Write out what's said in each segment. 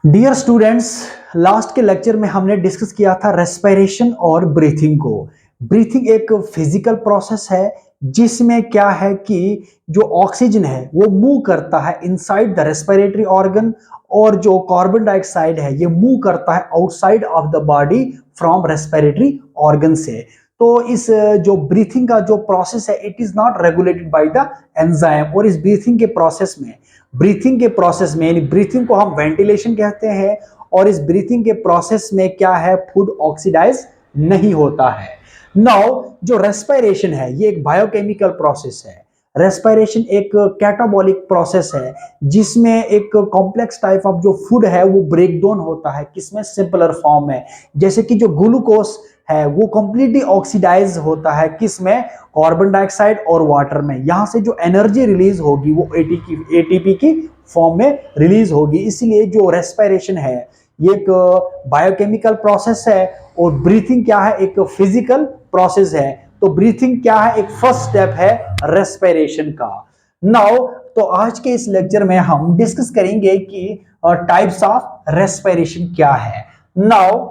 Dear students, last के lecture में हमने डिस्कस किया था रेस्पिरेशन और ब्रीथिंग को। ब्रीथिंग एक फिजिकल प्रोसेस है जिसमें क्या है कि जो ऑक्सीजन है वो मूव करता है इनसाइड द रेस्पिरेटरी ऑर्गन, और जो कार्बन डाइऑक्साइड है ये मूव करता है outside of the body from respiratory organ से। तो इस जो ब्रीथिंग का जो प्रोसेस है it is not regulated by the enzyme, और इस ब्रीथिंग के प्रोसेस में यानी ब्रीथिंग को हम वेंटिलेशन कहते हैं, और इस ब्रीथिंग के प्रोसेस में क्या है, फूड ऑक्सीडाइज नहीं होता है। नाउ जो रेस्पिरेशन है ये एक बायोकेमिकल प्रोसेस है। रेस्पिरेशन एक कैटाबॉलिक प्रोसेस है जिसमें एक कॉम्प्लेक्स टाइप ऑफ जो फूड है वो ब्रेक डाउन होता है, किसमें, सिंपलर फॉर्म में। जैसे कि जो ग्लूकोस है वो कंप्लीटली ऑक्सीडाइज होता है, किसमें, कार्बन डाइऑक्साइड और वाटर में। यहां से जो एनर्जी रिलीज होगी वो एटीपी की फॉर्म में रिलीज होगी। इसलिए जो रेस्पिरेशन है ये एक बायोकेमिकल प्रोसेस है, और ब्रीथिंग क्या है, एक फिजिकल प्रोसेस है। तो ब्रीथिंग क्या है, एक फर्स्ट स्टेप है रेस्पिरेशन का। नाउ तो आज के इस लेक्चर में हम डिस्कस करेंगे कि टाइप्स ऑफ रेस्पिरेशन क्या है। नाउ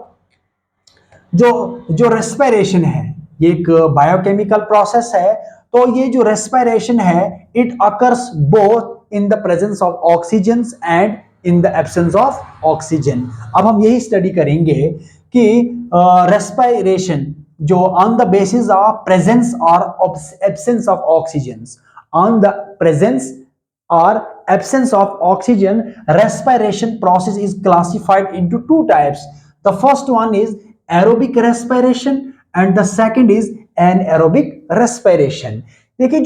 जो जो रेस्पिरेशन है ये एक बायोकेमिकल प्रोसेस है। तो ये जो रेस्पिरेशन है it occurs both in the presence of oxygen and in the absence of oxygen. अब हम यही स्टडी करेंगे कि रेस्पिरेशन जो on the basis of presence और absence of oxygen, on the presence or absence of oxygen, respiration process is classified into two types. The first one is aerobic respiration and the second is anaerobic respiration. देखिए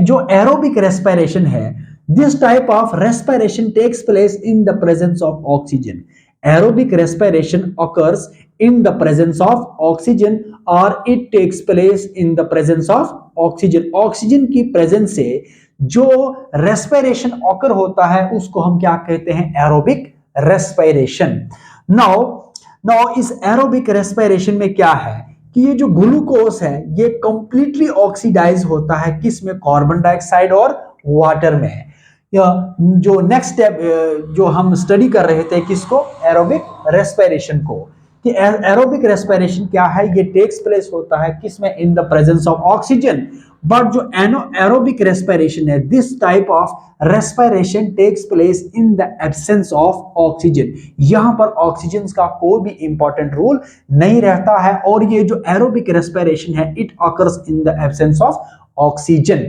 जो aerobic respiration है, this type of respiration takes place in the presence of oxygen. Aerobic respiration occurs in the presence of oxygen or it takes place in the presence of oxygen. Oxygen की presence से जो respiration occur होता है उसको हम क्या कहते हैं, एरोबिक रेस्पिरेशन। नाउ इस एरोबिक रेस्पिरेशन में क्या है कि ये जो ग्लूकोज है ये कंप्लीटली ऑक्सीडाइज होता है, किसमें, कार्बन डाइऑक्साइड और वाटर में। जो नेक्स्ट स्टेप जो हम स्टडी कर रहे थे किसको, एरोबिक रेस्पिरेशन को, कि एरोबिक रेस्पिरेशन क्या है, ये टेक्स प्लेस होता है किसमें, in the presence of oxygen. But जो एरोबिक रेस्पिरेशन है, this type of respiration takes place in the absence of oxygen. यहां पर ऑक्सीजन का कोई भी इंपॉर्टेंट रोल नहीं रहता है, और ये जो एरोबिक रेस्पिरेशन है it occurs in the absence of oxygen.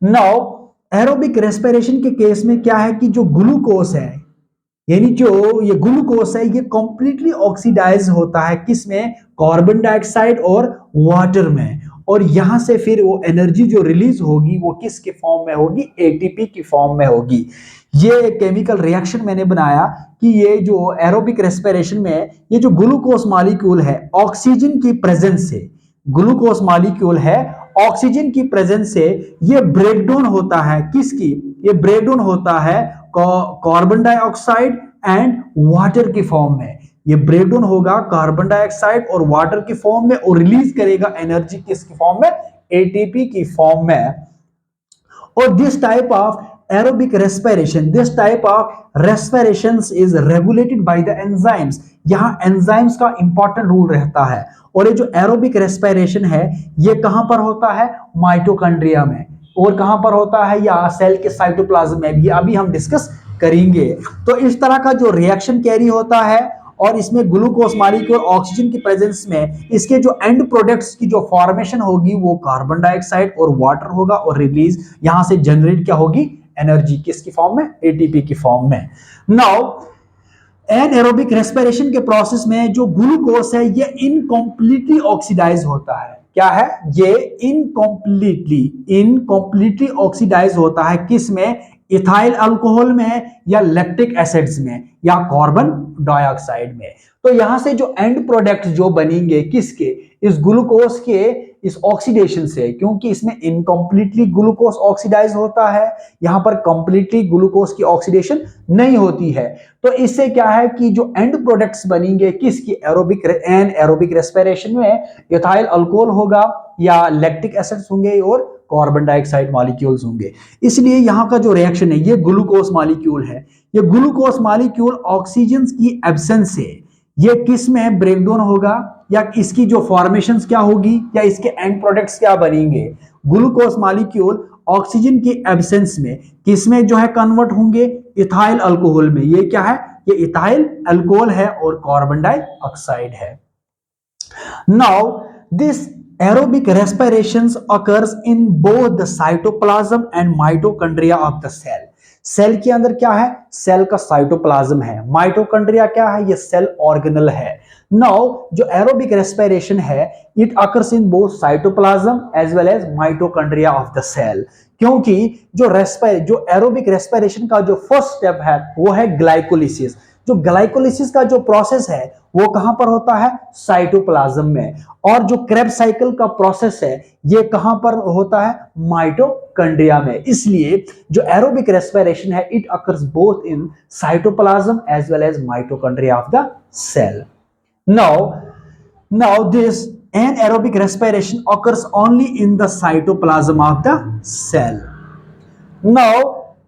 Now aerobic respiration के केस में क्या है कि जो ग्लूकोज है, यानी जो ये ग्लूकोज है ये कंप्लीटली ऑक्सीडाइज होता है, किसमें, कार्बन डाइऑक्साइड और वाटर में। और यहां से फिर वो एनर्जी जो रिलीज होगी वो किसके फॉर्म में होगी, एटीपी की फॉर्म में होगी। ये केमिकल रिएक्शन मैंने बनाया कि ये जो एरोबिक रेस्पिरेशन में ये जो ग्लूकोज मॉलिक्यूल है ऑक्सीजन की प्रेजेंस से, ग्लूकोज मॉलिक्यूल है ऑक्सीजन की प्रेजेंस से ये ब्रेकडाउन होता है, किसकी, ये ब्रेकडाउन होता है कार्बन डाइऑक्साइड एंड वाटर की फॉर्म में। ये ब्रेकडाउन होगा कार्बन डाइऑक्साइड और वाटर की फॉर्म में, और रिलीज करेगा एनर्जी किसकी फॉर्म में, एटीपी की फॉर्म में। और this type of aerobic respiration, this type of respirations is regulated by the enzymes. यहां एंजाइम्स का इंपॉर्टेंट रोल रहता है, और ये जो एरोबिक रेस्पिरेशन है ये कहां पर होता है, माइटोकॉन्ड्रिया में, और कहां पर होता है, या सेल के साइटोप्लाज्म में भी, अभी हम डिस्कस करेंगे। तो इस तरह का जो रिएक्शन कैरी होता है, और इसमें ग्लूकोज मॉलिक्यूल ऑक्सीजन की प्रेजेंस में इसके जो एंड प्रोडक्ट्स की जो फॉर्मेशन होगी वो कार्बन डाइऑक्साइड और वाटर होगा, और रिलीज यहां से जनरेट क्या होगी, एनर्जी, किसकी फॉर्म में, एटीपी की फॉर्म में। नाउ एनाएरोबिक रेस्पिरेशन के प्रोसेस में जो ग्लूकोज है ये इनकम्प्लीटली ऑक्सीडाइज होता है, क्या है, ये इनकम्प्लीटली ऑक्सीडाइज होता है, किसमें, इथाइल अल्कोहल में, या लैक्टिक एसिड्स में, या कार्बन डाइऑक्साइड में। तो यहां से जो एंड प्रोडक्ट जो बनेंगे किसके, इस ग्लूकोज के इस ऑक्सीडेशन से, क्योंकि इसमें इनकम्प्लीटली ग्लूकोज ऑक्सीडाइज होता है, यहां पर कंप्लीटली ग्लूकोज की ऑक्सीडेशन नहीं होती है। तो इससे क्या है कि जो एंड प्रोडक्ट्स बनेंगे किसकी, एरोबिक रेस्पिरेशन में इथाइल अल्कोहल होगा, या लैक्टिक एसिड्स होंगे, और कार्बन डाइऑक्साइड मॉलिक्यूल्स होंगे। इसलिए यहाँ का जो रिएक्शन है ये ग्लूकोज मॉलिक्यूल है। ये ग्लूकोज मॉलिक्यूल ऑक्सीजन की एब्सेंस से ये किस में ब्रेक डाउन होगा, या इसकी जो फॉर्मेशंस क्या होगी, या इसके एंड प्रोडक्ट्स क्या बनेंगे। ग्लूकोज मॉलिक्यूल ऑक्सीजन की एब्सेंस में किस में जो है कन्वर्ट होंगे, इथाइल अल्कोहल में। ये क्या है, ये इथाइल अल्कोहल है और कार्बन डाइऑक्साइड है। Now this aerobic respirations occurs in both the cytoplasm and mitochondria of the cell। Cell के अंदर क्या है, सेल का साइटोप्लाज्म है। माइटोकॉन्ड्रिया क्या है, ये सेल ऑर्गेनल है। नाउ जो एरोबिक रेस्पिरेशन है it occurs in both cytoplasm as well as mitochondria of the cell. क्योंकि जो एरोबिक रेस्पिरेशन का जो फर्स्ट स्टेप है वो है ग्लाइकोलिसिस। जो ग्लाइकोलिसिस का जो प्रोसेस है वो कहां पर होता है, साइटोप्लाज्म में। और जो क्रेब्स साइकिल का प्रोसेस है ये कहां पर होता है, माइटोकॉन्ड्रिया में। इसलिए जो एरोबिक रेस्पिरेशन है it occurs both in cytoplasm as well as mitochondria of the cell. now this anaerobic respiration occurs only in the cytoplasm of the cell। now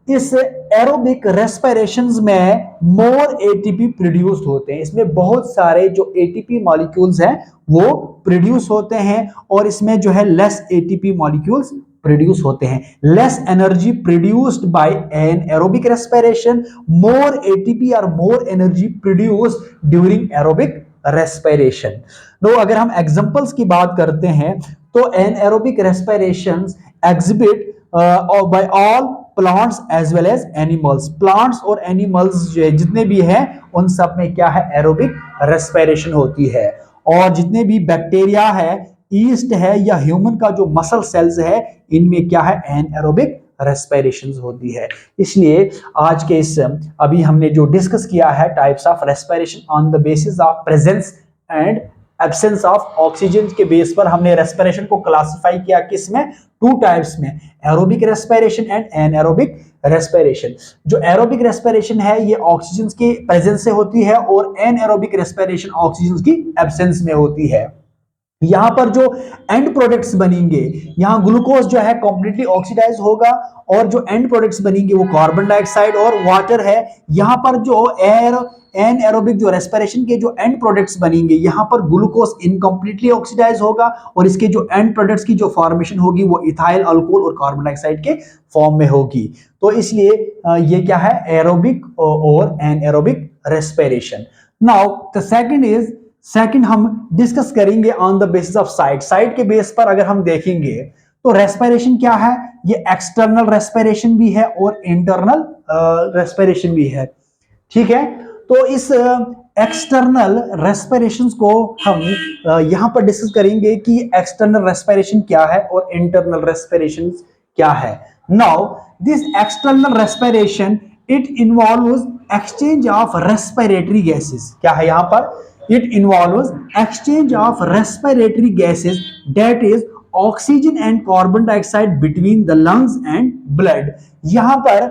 इस एरोबिक रेस्पिरेशंस में मोर एटीपी प्रोड्यूस होते हैं। इसमें बहुत सारे जो एटीपी मॉलिक्यूल्स हैं वो प्रोड्यूस होते हैं और इसमें जो है लेस एटीपी मॉलिक्यूल्स प्रोड्यूस होते हैं। Less energy produced by anaerobic respiration, more ATP और more energy produced during aerobic respiration. तो अगर हम एग्जांपल्स की बात करते हैं तो anaerobic respirations exhibit by all plants as well as animals. Plants और एनिमल्स जितने भी हैं उन सब में क्या है, एरोबिक रेस्पिरेशन होती है। और जितने भी बैक्टीरिया है, ईस्ट है या ह्यूमन का जो मसल सेल्स है इनमें क्या है, एनएरोबिक रेस्पिरेशन होती है। इसलिए आज के इस अभी हमने जो डिस्कस किया है types of respiration on the basis of presence and absence of oxygen के बेस पर हमने रेस्पिरेशन को क्लासिफाई किया किस में, टू टाइप्स में, aerobic respiration and anaerobic respiration. जो एरोबिक रेस्पिरेशन है ये ऑक्सीजन की प्रेजेंस से होती है और एनएरोबिक रेस्पिरेशन ऑक्सीजन की एब्सेंस में होती है। यहां पर जो एंड प्रोडक्ट्स बनेंगे, यहां ग्लूकोज जो है कंप्लीटली ऑक्सीडाइज होगा और जो एंड प्रोडक्ट्स बनेंगे वो कार्बन डाइऑक्साइड और वाटर है। यहां पर जो एनएरोबिक जो रेस्पिरेशन के जो एंड प्रोडक्ट्स बनेंगे यहां पर ग्लूकोज इनकम्प्लीटली ऑक्सीडाइज होगा और इसके जो एंड प्रोडक्ट्स की जो फॉर्मेशन होगी वो इथाइल अल्कोहल और कार्बन डाइऑक्साइड के फॉर्म में होगी। तो इसलिए ये क्या है, एरोबिक और anaerobic respiration. Now the second हम डिस्कस करेंगे on the basis of site. Site के बेस पर अगर हम देखेंगे तो रेस्पिरेशन क्या है, ये एक्सटर्नल रेस्पिरेशन भी है और इंटरनल रेस्पिरेशन भी है। ठीक है, तो इस एक्सटर्नल रेस्पिरेशन को हम यहां पर डिस्कस करेंगे कि एक्सटर्नल रेस्पिरेशन क्या है और इंटरनल रेस्पिरेशन क्या है। Now this external respiration it involves exchange of respiratory gases. क्या है यहां पर, it involves exchange of respiratory gases, that is oxygen and carbon dioxide between the lungs and blood। यहां पर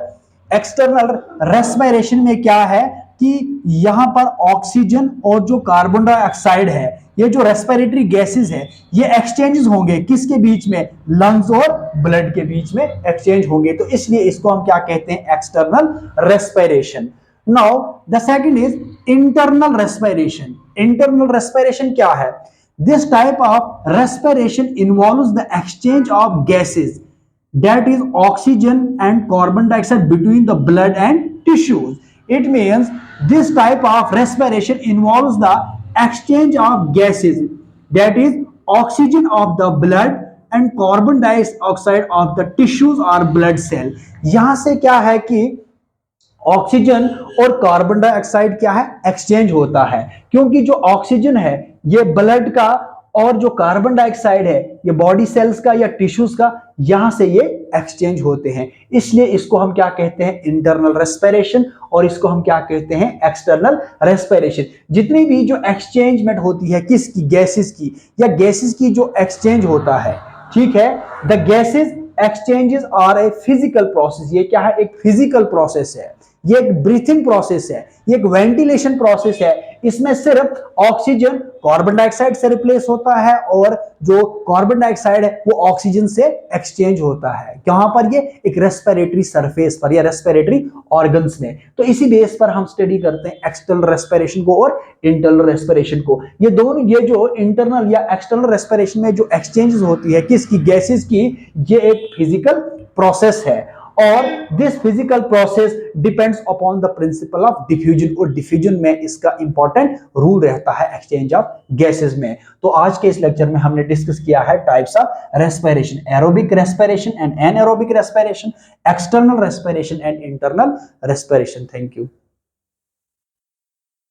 एक्सटर्नल रेस्पिरेशन में क्या है कि यहां पर ऑक्सीजन और जो कार्बन डाइऑक्साइड है, ये जो रेस्पिरेटरी गैसेस है ये एक्सचेंजेस होंगे किसके बीच में, लंग्स और ब्लड के बीच में एक्सचेंज होंगे। तो इसलिए इसको हम क्या कहते हैं, external respiration. Now the second is internal respiration। internal respiration क्या है, this type of respiration involves the exchange of gases, that is oxygen and carbon dioxide between the blood and tissues। it means this type of respiration involves the exchange of gases, that is oxygen of the blood and carbon dioxide of the tissues or blood cell। यहां से क्या है कि oxygen और carbon dioxide क्या है, exchange होता है। क्योंकि जो ऑक्सीजन है ये ब्लड का और जो कार्बन डाइऑक्साइड है ये बॉडी सेल्स का या टिश्यूज का, यहां से ये एक्सचेंज होते हैं। इसलिए इसको हम क्या कहते हैं, इंटरनल रेस्पिरेशन, और इसको हम क्या कहते हैं, एक्सटर्नल रेस्पिरेशन। जितनी भी जो एक्सचेंजमेंट होती है किसकी, गैसेस की, या गैसेस की जो एक्सचेंज होता है, ठीक है, the gases exchanges are a physical process. ये क्या है, एक फिजिकल प्रोसेस है। ये एक ब्रीथिंग प्रोसेस है, ये एक वेंटिलेशन प्रोसेस है। इसमें सिर्फ ऑक्सीजन कार्बन डाइऑक्साइड से रिप्लेस होता है और जो कार्बन डाइऑक्साइड है वो ऑक्सीजन से एक्सचेंज होता है। कहां पर? ये एक रेस्पिरेटरी सरफेस पर या रेस्पिरेटरी ऑर्गन्स में। तो इसी बेस पर हम स्टडी करते हैं एक्सटर्नल रेस्पिरेशन को और इंटरनल रेस्पिरेशन को। ये दोनों, ये जो इंटरनल या एक्सटर्नल रेस्पिरेशन में जो एक्सचेंजेस होती है किसकी? गैसेस की, ये एक फिजिकल प्रोसेस है और this physical process depends upon the principle of diffusion, और डिफ्यूजन में इसका इंपॉर्टेंट रूल रहता है एक्सचेंज ऑफ गैसेस में। तो आज के इस लेक्चर में हमने डिस्कस किया है types of respiration, aerobic respiration and anaerobic respiration, external respiration and internal respiration. Thank you.